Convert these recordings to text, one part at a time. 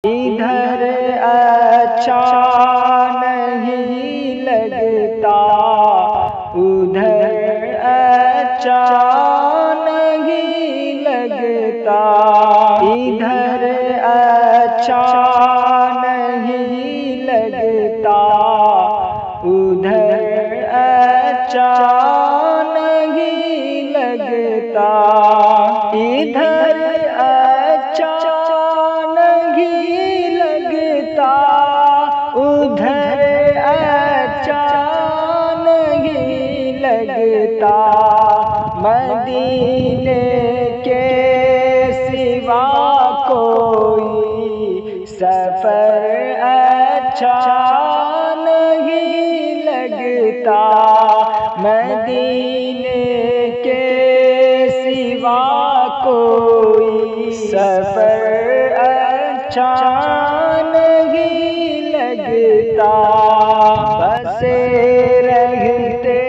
ادھر اچھا نہیں لگتا، ادھر اچھا نہیں لگتا، ادھر اچھا نہیں لگتا، ادھر اچھا نہیں لگتا، ادھر اچھا نہیں لگتا، ادھر اچھا نہیں لگتا، مدینے کے سوا کوئی سفر اچھا نہیں لگتا، مدینے کے سوا کوئی سفر اچھا نہیں لگتا، بسے رہتے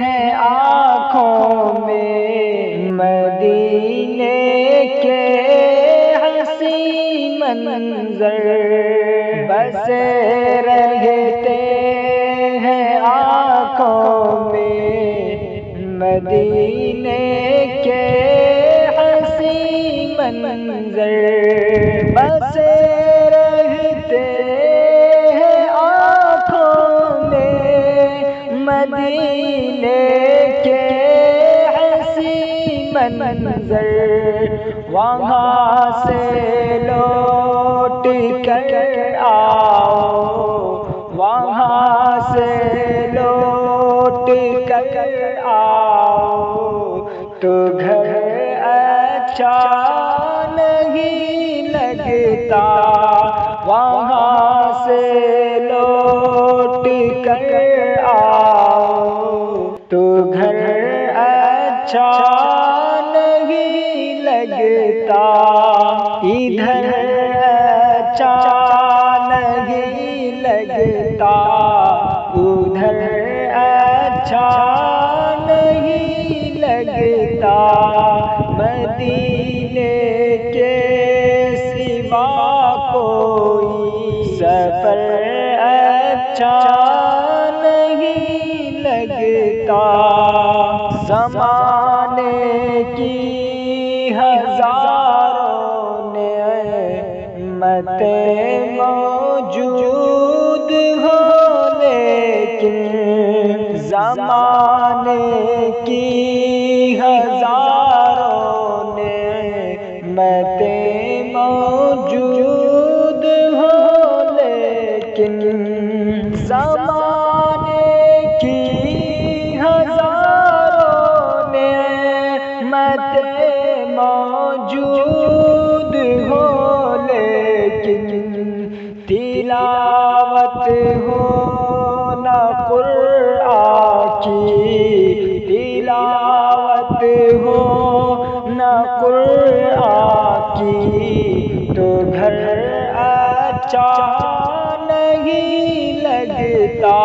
ہیں آنکھوں میں مدینے کے حسین منظر، بسے رہتے ہیں آنکھوں میں مدینے کے حسین منظر، بسے رہتے ہیں آنکھوں میں مدینے کے حسین منظر، وہاں سے لوٹ کر آؤ، وہاں سے لوٹ کر آؤ، تو گھر اچھا نہیں لگتا، وہاں سے لوٹ کر آؤ، تو گھر اچھا نہیں لگتا، ادھر اچھا نہیں لگتا، ادھر اچھا نہیں لگتا، مدینے کے سوا کوئی سفر اچھا نہیں لگتا، زمانے کی ہزاروں نعمتیں موجود ہو، لیکن زمانے کی ہزاروں نعمتیں موجود ہو، لیکن زمانے کی ہزاروں نعمتیں موجود ہو، لیکن تلاوت ہو نہ قرآن کی، تلاوت ہو نہ قرآن کی، تو گھر اچھا نہیں لگتا،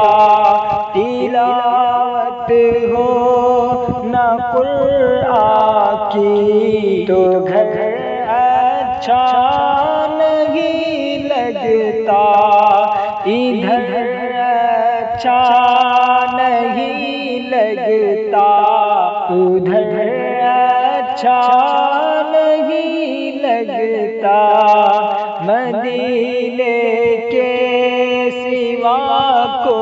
تلاوت ہو نہ قرآن کی، تو گھر اچھا نہیں لگتا، ادھر اچھا نہیں لگتا، ادھر اچھا نہیں لگتا، مدینے کے سوا کو